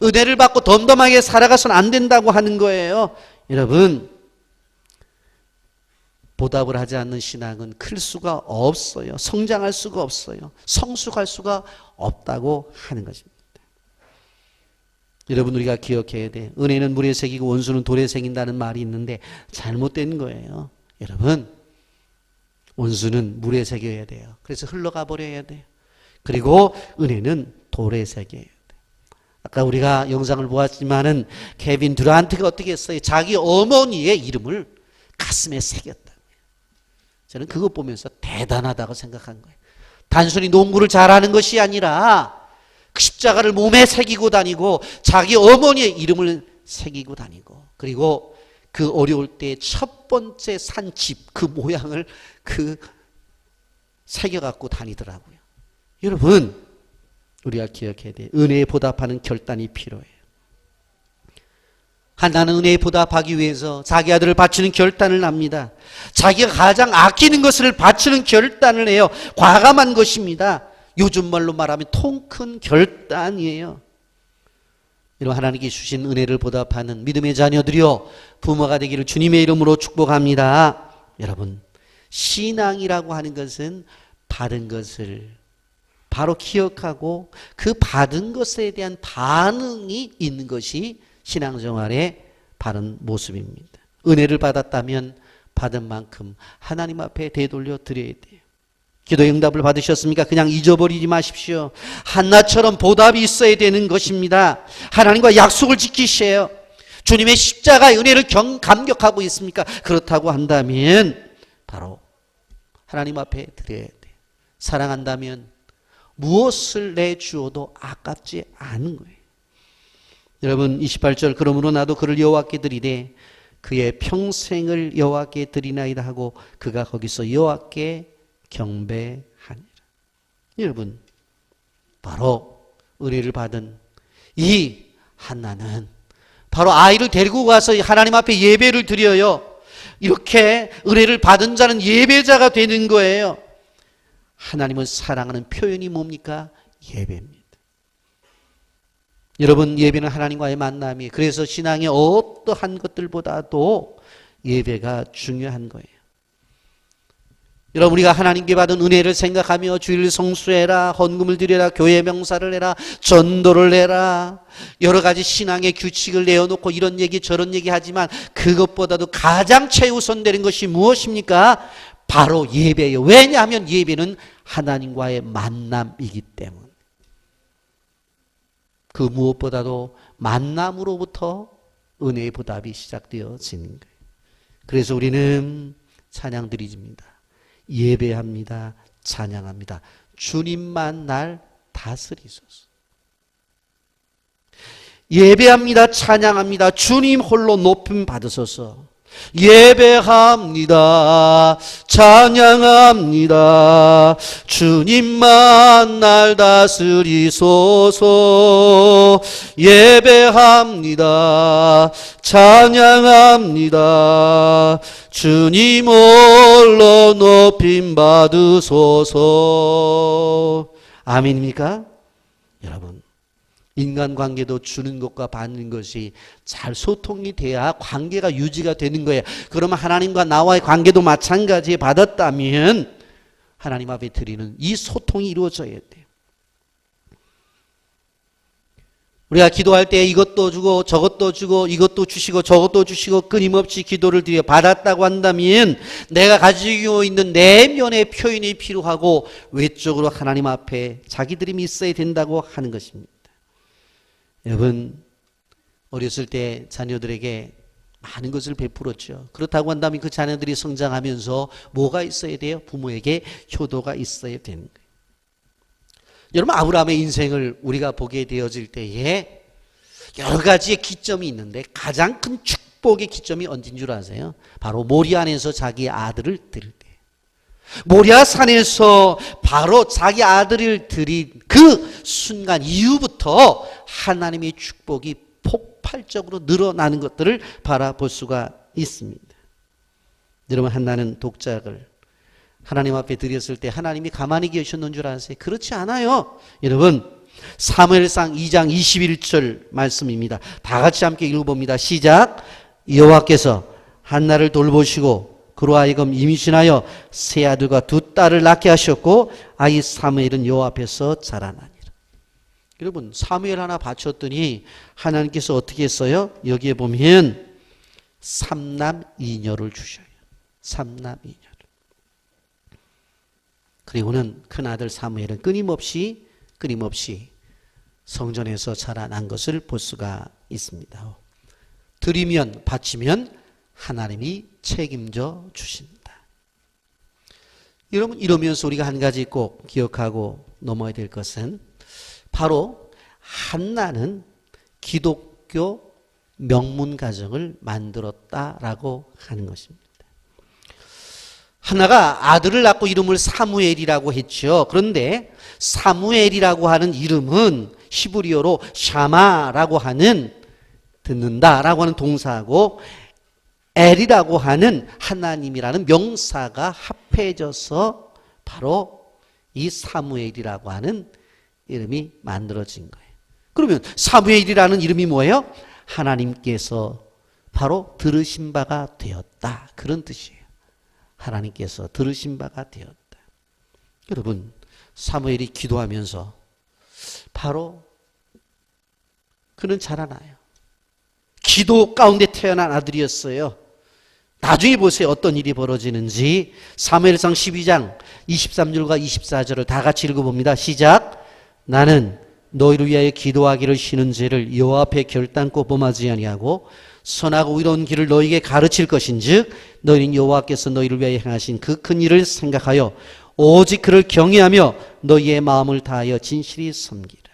은혜를 받고 덤덤하게 살아가서는 안 된다고 하는 거예요. 여러분, 보답을 하지 않는 신앙은 클 수가 없어요. 성장할 수가 없어요. 성숙할 수가 없다고 하는 것입니다. 여러분, 우리가 기억해야 돼. 은혜는 물에 새기고 원수는 돌에 새긴다는 말이 있는데 잘못된 거예요. 여러분, 원수는 물에 새겨야 돼요. 그래서 흘러가 버려야 돼요. 그리고 은혜는 돌에 새겨야 돼요. 아까 우리가 영상을 보았지만은 케빈 듀란트가 어떻게 했어요? 자기 어머니의 이름을 가슴에 새겼다. 저는 그거 보면서 대단하다고 생각한 거예요. 단순히 농구를 잘하는 것이 아니라 그 십자가를 몸에 새기고 다니고 자기 어머니의 이름을 새기고 다니고 그리고 그 어려울 때 첫 번째 산 집 그 모양을 새겨갖고 다니더라고요. 여러분, 우리가 기억해야 돼요. 은혜에 보답하는 결단이 필요해요. 한나는 은혜에 보답하기 위해서 자기 아들을 바치는 결단을 합니다. 자기가 가장 아끼는 것을 바치는 결단을 해요. 과감한 것입니다. 요즘 말로 말하면 통 큰 결단이에요. 이런 하나님께 주신 은혜를 보답하는 믿음의 자녀들이요, 부모가 되기를 주님의 이름으로 축복합니다. 여러분, 신앙이라고 하는 것은 받은 것을 바로 기억하고 그 받은 것에 대한 반응이 있는 것이 신앙생활의 바른 모습입니다. 은혜를 받았다면 받은 만큼 하나님 앞에 되돌려 드려야 돼요. 기도 응답을 받으셨습니까? 그냥 잊어버리지 마십시오. 한나처럼 보답이 있어야 되는 것입니다. 하나님과 약속을 지키세요. 주님의 십자가의 은혜를 감격하고 있습니까? 그렇다고 한다면 바로 하나님 앞에 드려야 돼요. 사랑한다면 무엇을 내주어도 아깝지 않은 거예요. 여러분, 28절, 그러므로 나도 그를 여호와께 드리되 그의 평생을 여호와께 드리나이다 하고 그가 거기서 여호와께 경배하니라. 여러분, 바로 은혜를 받은 이 한나는 바로 아이를 데리고 가서 하나님 앞에 예배를 드려요. 이렇게 은혜를 받은 자는 예배자가 되는 거예요. 하나님을 사랑하는 표현이 뭡니까? 예배입니다. 여러분, 예배는 하나님과의 만남이에요. 그래서 신앙의 어떠한 것들보다도 예배가 중요한 거예요. 여러분, 우리가 하나님께 받은 은혜를 생각하며 주일 성수해라, 헌금을 드려라, 교회 명사를 해라, 전도를 해라, 여러 가지 신앙의 규칙을 내어놓고 이런 얘기 저런 얘기 하지만 그것보다도 가장 최우선되는 것이 무엇입니까? 바로 예배예요. 왜냐하면 예배는 하나님과의 만남이기 때문에. 그 무엇보다도 만남으로부터 은혜의 보답이 시작되어지는 거예요. 그래서 우리는 찬양 드립니다. 예배합니다. 찬양합니다. 주님만 날 다스리소서. 예배합니다. 찬양합니다. 주님 홀로 높임 받으소서. 예배합니다. 찬양합니다. 주님만 날 다스리소서. 예배합니다. 찬양합니다. 주님 홀로 높임 받으소서. 아멘입니까? 여러분, 인간관계도 주는 것과 받는 것이 잘 소통이 돼야 관계가 유지가 되는 거예요. 그러면 하나님과 나와의 관계도 마찬가지에 받았다면 하나님 앞에 드리는 이 소통이 이루어져야 돼요. 우리가 기도할 때 이것도 주고 저것도 주고 이것도 주시고 저것도 주시고 끊임없이 기도를 드려 받았다고 한다면 내가 가지고 있는 내면의 표현이 필요하고 외적으로 하나님 앞에 자기 드림이 있어야 된다고 하는 것입니다. 여러분, 어렸을 때 자녀들에게 많은 것을 베풀었죠. 그렇다고 한다면 그 자녀들이 성장하면서 뭐가 있어야 돼요? 부모에게 효도가 있어야 되는 거예요. 여러분, 아브라함의 인생을 우리가 보게 되어질 때에 여러 가지의 기점이 있는데 가장 큰 축복의 기점이 언제인 줄 아세요? 바로 모리아산에서 자기 아들을 드릴 때. 모리아산에서 바로 자기 아들을 드린 그 순간 이후부터 하나님의 축복이 폭발적으로 늘어나는 것들을 바라볼 수가 있습니다. 여러분, 한나는 독작을 하나님 앞에 드렸을 때 하나님이 가만히 계셨는 줄 아세요? 그렇지 않아요. 여러분, 사무엘상 2장 21절 말씀입니다. 다 같이 함께 읽어봅니다. 시작. 여호와께서 한나를 돌보시고 그로 하여금 임신하여 세 아들과 두 딸을 낳게 하셨고 아이 사무엘은 여호와 앞에서 자라나니라. 여러분, 사무엘 하나 바쳤더니 하나님께서 어떻게 했어요? 여기에 보면 삼남 이녀를 주셔요. 삼남 이녀를. 그리고는 큰아들 사무엘은 끊임없이 성전에서 자라난 것을 볼 수가 있습니다. 드리면 바치면 하나님이 책임져 주신다. 여러분, 이러면서 우리가 한 가지 꼭 기억하고 넘어야 될 것은 바로 한나는 기독교 명문 가정을 만들었다라고 하는 것입니다. 하나가 아들을 낳고 이름을 사무엘이라고 했죠. 그런데 사무엘이라고 하는 이름은 히브리어로 샤마라고 하는 듣는다라고 하는 동사하고 엘이라고 하는 하나님이라는 명사가 합해져서 바로 이 사무엘이라고 하는 이름이 만들어진 거예요. 그러면 사무엘이라는 이름이 뭐예요? 하나님께서 바로 들으신 바가 되었다. 그런 뜻이에요. 하나님께서 들으신 바가 되었다. 여러분, 사무엘이 기도하면서 바로 그는 자라나요. 기도 가운데 태어난 아들이었어요. 나중에 보세요. 어떤 일이 벌어지는지. 사무엘상 12장 23절과 24절을 다 같이 읽어봅니다. 시작. 나는 너희를 위하여 기도하기를 쉬는 죄를 여호와 앞에 결단코 범하지 아니하고 선하고 의로운 길을 너희에게 가르칠 것인즉 너희는 여호와께서 너희를 위하여 행하신 그 큰 일을 생각하여 오직 그를 경외하며 너희의 마음을 다하여 진실히 섬기라.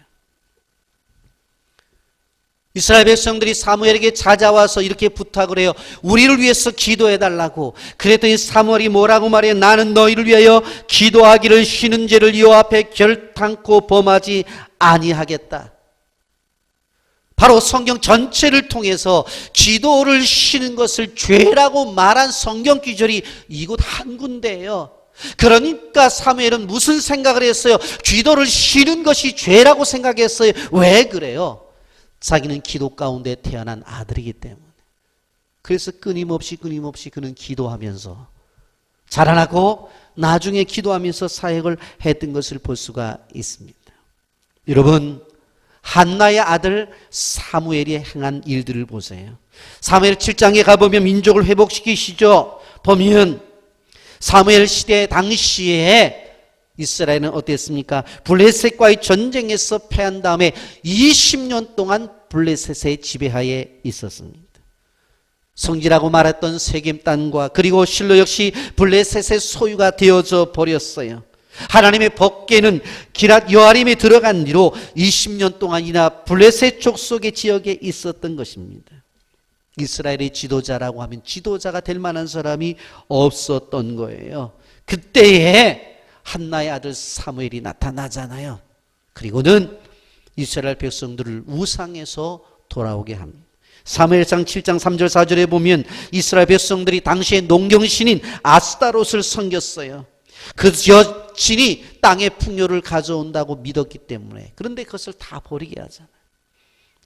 이스라엘 백성들이 사무엘에게 찾아와서 이렇게 부탁을 해요. 우리를 위해서 기도해 달라고. 그랬더니 사무엘이 뭐라고 말해요? 나는 너희를 위하여 기도하기를 쉬는 죄를 여호와 앞에 결단코 범하지 아니하겠다. 바로 성경 전체를 통해서 기도를 쉬는 것을 죄라고 말한 성경 구절이 이곳 한 군데예요. 그러니까 사무엘은 무슨 생각을 했어요? 기도를 쉬는 것이 죄라고 생각했어요. 왜 그래요? 자기는 기도 가운데 태어난 아들이기 때문에. 그래서 끊임없이 그는 기도하면서 자라나고 나중에 기도하면서 사역을 했던 것을 볼 수가 있습니다. 여러분, 한나의 아들 사무엘이 행한 일들을 보세요. 사무엘 7장에 가보면 민족을 회복시키시죠. 보면 사무엘 시대 당시에 이스라엘은 어땠습니까? 블레셋과의 전쟁에서 패한 다음에 20년 동안 블레셋의 지배하에 있었습니다. 성지라고 말했던 세겜 땅과 그리고 실로 역시 블레셋의 소유가 되어져 버렸어요. 하나님의 법궤는 기랏 여아림에 들어간 뒤로 20년 동안이나 블레셋 족속의 지역에 있었던 것입니다. 이스라엘의 지도자라고 하면 지도자가 될 만한 사람이 없었던 거예요. 그때에 한나의 아들 사무엘이 나타나잖아요. 그리고는 이스라엘 백성들을 우상에서 돌아오게 합니다. 사무엘상 7장 3절 4절에 보면 이스라엘 백성들이 당시의 농경신인 아스타롯을 섬겼어요. 그 여신이 땅의 풍요를 가져온다고 믿었기 때문에. 그런데 그것을 다 버리게 하잖아요.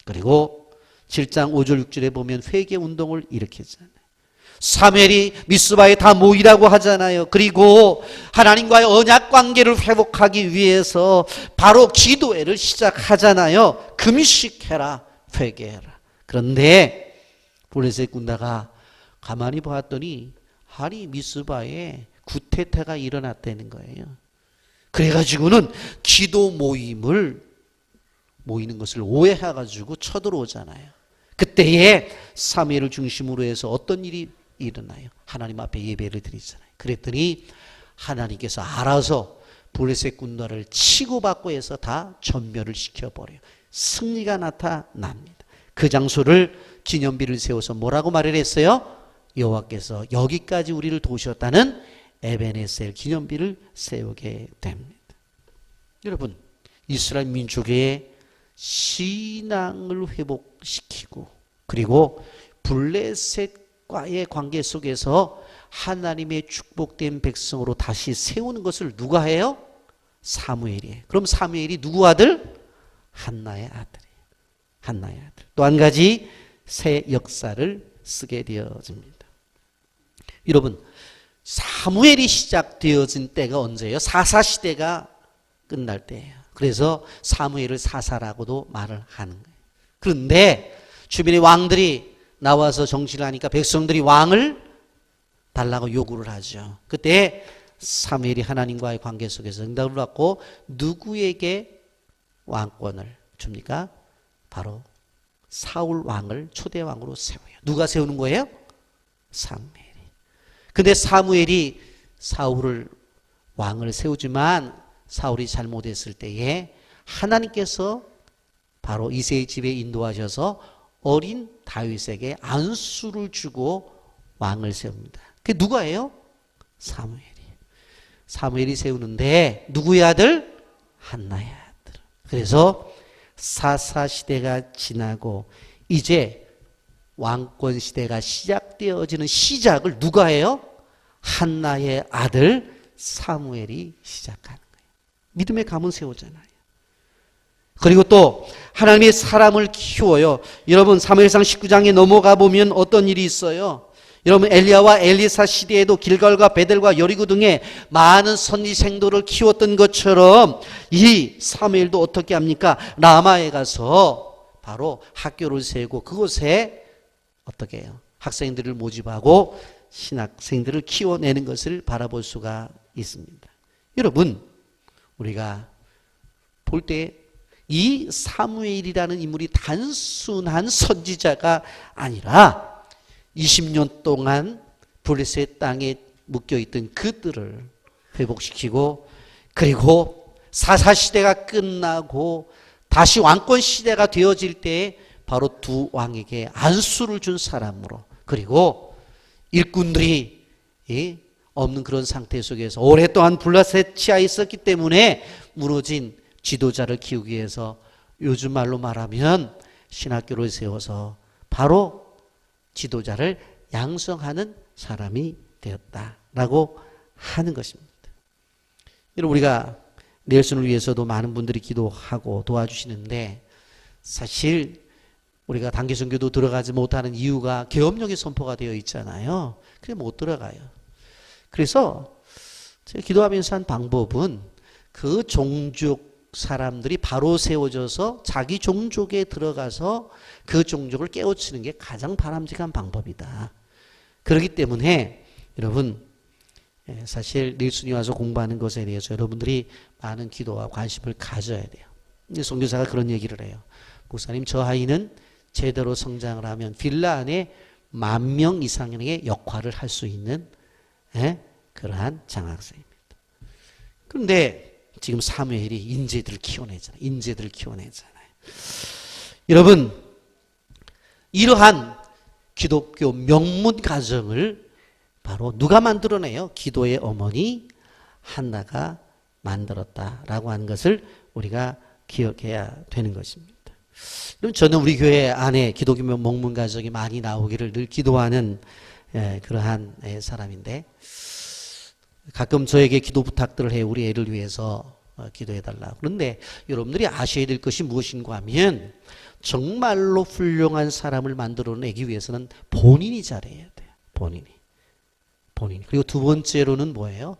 그리고 7장 5절 6절에 보면 회개 운동을 일으켰잖아요. 사무엘이 미스바에 다 모이라고 하잖아요. 그리고 하나님과의 언약 관계를 회복하기 위해서 바로 기도회를 시작하잖아요. 금식해라, 회개해라. 그런데 블레셋 군대가 가만히 보았더니 아니 미스바에 구테타가 일어났다는 거예요. 그래가지고는 기도 모이는 것을 오해해가지고 쳐들어오잖아요. 그때에 사무엘을 중심으로 해서 어떤 일이 일어나요? 하나님 앞에 예배를 드리잖아요. 그랬더니 하나님께서 알아서 블레셋 군대를 치고받고 해서 다 전멸을 시켜버려요. 승리가 나타납니다. 그 장소를 기념비를 세워서 뭐라고 말을 했어요? 여호와께서 여기까지 우리를 도우셨다는 에베네셀 기념비를 세우게 됩니다. 여러분, 이스라엘 민족의 신앙을 회복시키고 그리고 블레셋과의 관계 속에서 하나님의 축복된 백성으로 다시 세우는 것을 누가 해요? 사무엘이에요. 그럼 사무엘이 누구 아들? 한나의 아들이에요. 한나의 아들. 또 한 가지 새 역사를 쓰게 되어집니다. 여러분, 사무엘이 시작되어진 때가 언제예요? 사사시대가 끝날 때예요. 그래서 사무엘을 사사라고도 말을 하는 거예요. 그런데 주변의 왕들이 나와서 정치를 하니까 백성들이 왕을 달라고 요구를 하죠. 그때 사무엘이 하나님과의 관계 속에서 응답을 받고 누구에게 왕권을 줍니까? 바로 사울 왕을 초대 왕으로 세워요. 누가 세우는 거예요? 사무엘이. 근데 사무엘이 사울을 왕을 세우지만 사울이 잘못했을 때에 하나님께서 바로 이새의 집에 인도하셔서 어린 다윗에게 안수를 주고 왕을 세웁니다. 그게 누가예요? 사무엘이 세우는데 누구의 아들? 한나의 아들. 그래서 사사 시대가 지나고 이제 왕권 시대가 시작되어지는 시작을 누가 해요? 한나의 아들 사무엘이 시작하는 거예요. 믿음의 가문 세우잖아요. 그리고 또 하나님의 사람을 키워요. 여러분 사무엘상 19장에 넘어가 보면 어떤 일이 있어요? 여러분 엘리야와 엘리사 시대에도 길갈과 베델과 여리고 등의 많은 선지생도를 키웠던 것처럼 이 사무엘도 어떻게 합니까? 라마에 가서 바로 학교를 세우고 그곳에 어떻게 해요? 학생들을 모집하고 신학생들을 키워내는 것을 바라볼 수가 있습니다. 여러분 우리가 볼 때 이 사무엘이라는 인물이 단순한 선지자가 아니라 20년 동안 블레셋 땅에 묶여있던 그들을 회복시키고 그리고 사사시대가 끝나고 다시 왕권시대가 되어질 때에 바로 두 왕에게 안수를 준 사람으로 그리고 일꾼들이 없는 그런 상태 속에서 오랫동안 블레셋 치하에 있었기 때문에 무너진 지도자를 키우기 위해서 요즘 말로 말하면 신학교를 세워서 바로 지도자를 양성하는 사람이 되었다라고 하는 것입니다. 여러분 우리가 넬슨을 위해서도 많은 분들이 기도하고 도와주시는데 사실 우리가 단기 선교도 들어가지 못하는 이유가 계엄령이 선포가 되어 있잖아요. 그래 못 들어가요. 그래서 제가 기도하면서 한 방법은 그 종족 사람들이 바로 세워져서 자기 종족에 들어가서 그 종족을 깨우치는 게 가장 바람직한 방법이다. 그렇기 때문에 여러분 사실 닐슨이 와서 공부하는 것에 대해서 여러분들이 많은 기도와 관심을 가져야 돼요. 선교사가 그런 얘기를 해요. 목사님 저 아이는 제대로 성장을 하면 빌라 안에 10,000명 이상의 역할을 할 수 있는 그러한 장학생입니다. 그런데 지금 사무엘이 인재들을 키워내잖아요. 여러분 이러한 기독교 명문 가정을 바로 누가 만들어내요? 기도의 어머니 한나가 만들었다라고 하는 것을 우리가 기억해야 되는 것입니다. 그럼 저는 우리 교회 안에 기독교 명문 가정이 많이 나오기를 늘 기도하는 그러한 사람인데 가끔 저에게 기도 부탁들을 해요. 우리 애를 위해서 기도해달라고. 그런데 여러분들이 아셔야 될 것이 무엇인가 하면 정말로 훌륭한 사람을 만들어내기 위해서는 본인이 잘해야 돼요. 본인이. 그리고 두 번째로는 뭐예요?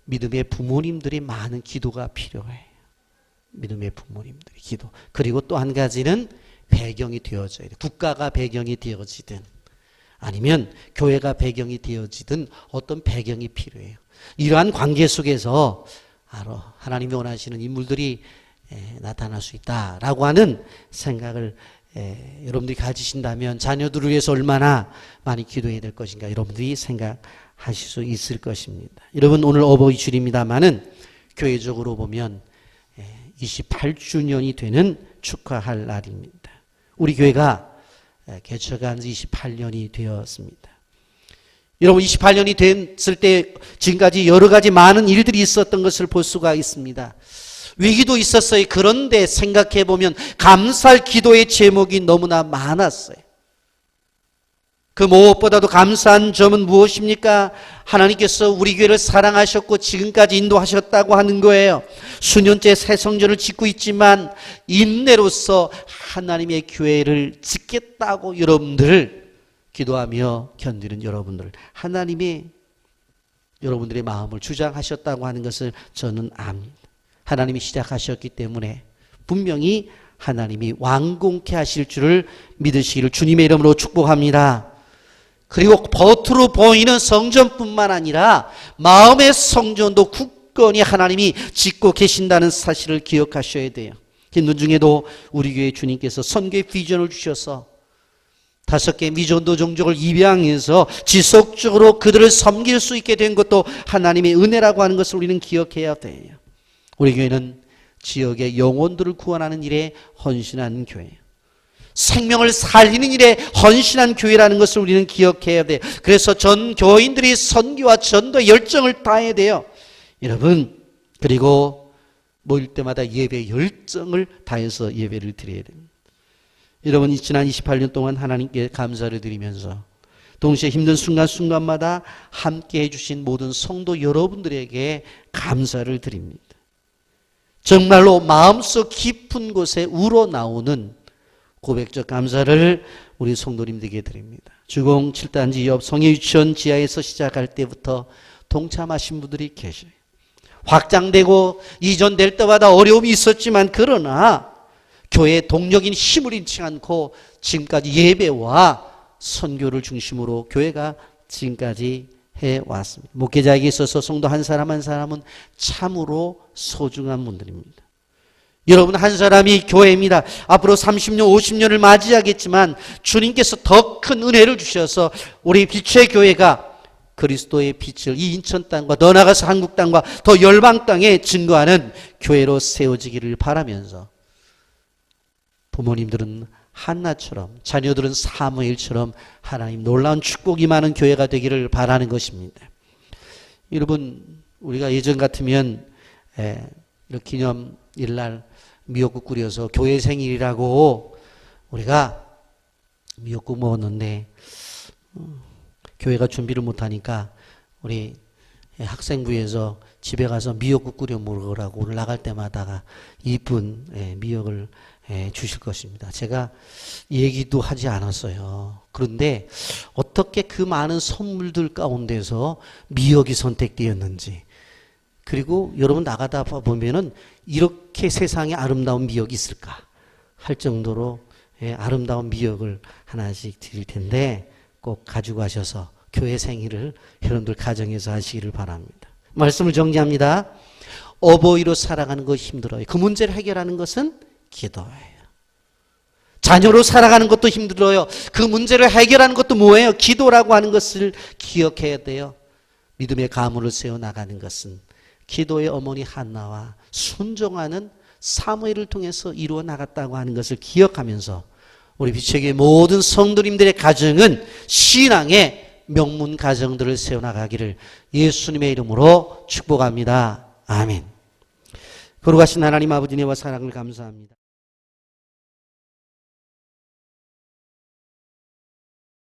믿음의 부모님들이 많은 기도가 필요해요. 믿음의 부모님들이 기도. 그리고 또 한 가지는 배경이 되어져야 돼요. 국가가 배경이 되어지든 아니면 교회가 배경이 되어지든 어떤 배경이 필요해요. 이러한 관계 속에서 하나님이 원하시는 인물들이 나타날 수 있다라고 하는 생각을 여러분들이 가지신다면 자녀들을 위해서 얼마나 많이 기도해야 될 것인가 여러분들이 생각하실 수 있을 것입니다. 여러분 오늘 어버이 주일입니다마는 교회적으로 보면 28주년이 되는 축하할 날입니다. 우리 교회가 개척한 지 28년이 되었습니다. 여러분 28년이 됐을 때 지금까지 여러 가지 많은 일들이 있었던 것을 볼 수가 있습니다. 위기도 있었어요. 그런데 생각해 보면 감사할 기도의 제목이 너무나 많았어요. 그 무엇보다도 감사한 점은 무엇입니까? 하나님께서 우리 교회를 사랑하셨고 지금까지 인도하셨다고 하는 거예요. 수년째 새 성전을 짓고 있지만 인내로서 하나님의 교회를 짓겠다고 여러분들을 기도하며 견디는 여러분들, 하나님이 여러분들의 마음을 주장하셨다고 하는 것을 저는 압니다. 하나님이 시작하셨기 때문에 분명히 하나님이 완공케 하실 줄을 믿으시기를 주님의 이름으로 축복합니다. 그리고 겉으로 보이는 성전뿐만 아니라 마음의 성전도 굳건히 하나님이 짓고 계신다는 사실을 기억하셔야 돼요. 긴 중에도 우리 교회 주님께서 선교의 비전을 주셔서 5개 미전도 종족을 입양해서 지속적으로 그들을 섬길 수 있게 된 것도 하나님의 은혜라고 하는 것을 우리는 기억해야 돼요. 우리 교회는 지역의 영혼들을 구원하는 일에 헌신한 교회예요. 생명을 살리는 일에 헌신한 교회라는 것을 우리는 기억해야 돼요. 그래서 전 교인들이 선교와 전도에 열정을 다해야 돼요. 여러분, 그리고 모일 때마다 예배 열정을 다해서 예배를 드려야 됩니다. 여러분, 지난 28년 동안 하나님께 감사를 드리면서 동시에 힘든 순간순간마다 함께 해주신 모든 성도 여러분들에게 감사를 드립니다. 정말로 마음속 깊은 곳에 우러나오는 고백적 감사를 우리 성도님들에게 드립니다. 주공 7단지 옆 성예유치원 지하에서 시작할 때부터 동참하신 분들이 계셔요. 확장되고 이전될 때마다 어려움이 있었지만 그러나 교회의 동력인 힘을 잃지 않고 지금까지 예배와 선교를 중심으로 교회가 지금까지 해왔습니다. 목회자에게 있어서 성도 한 사람 한 사람은 참으로 소중한 분들입니다. 여러분 한 사람이 교회입니다. 앞으로 30년, 50년을 맞이하겠지만 주님께서 더 큰 은혜를 주셔서 우리 빛의 교회가 그리스도의 빛을 이 인천 땅과 더 나아가서 한국 땅과 더 열방 땅에 증거하는 교회로 세워지기를 바라면서 부모님들은 한나처럼 자녀들은 사무엘처럼 하나님 놀라운 축복이 많은 교회가 되기를 바라는 것입니다. 여러분 우리가 예전 같으면 기념일날 미역국 끓여서 교회 생일이라고 우리가 미역국 먹었는데 교회가 준비를 못하니까 우리 학생부에서 집에 가서 미역국 끓여 먹으라고 오늘 나갈 때마다 이쁜 미역을 주실 것입니다. 제가 얘기도 하지 않았어요. 그런데 어떻게 그 많은 선물들 가운데서 미역이 선택되었는지, 그리고 여러분 나가다 보면은 이렇게 세상에 아름다운 미역이 있을까 할 정도로 아름다운 미역을 하나씩 드릴 텐데 꼭 가지고 가셔서 교회 생일을 여러분들 가정에서 하시기를 바랍니다. 말씀을 정리합니다. 어버이로 살아가는 거 힘들어요. 그 문제를 해결하는 것은 기도예요. 자녀로 살아가는 것도 힘들어요. 그 문제를 해결하는 것도 뭐예요? 기도라고 하는 것을 기억해야 돼요. 믿음의 가문을 세워나가는 것은 기도의 어머니 한나와 순종하는 사무엘을 통해서 이루어 나갔다고 하는 것을 기억하면서 우리 빛의 교회 모든 성도님들의 가정은 신앙의 명문 가정들을 세워나가기를 예수님의 이름으로 축복합니다. 아멘. 거룩하신 하나님 아버지 은혜와 사랑을 감사합니다.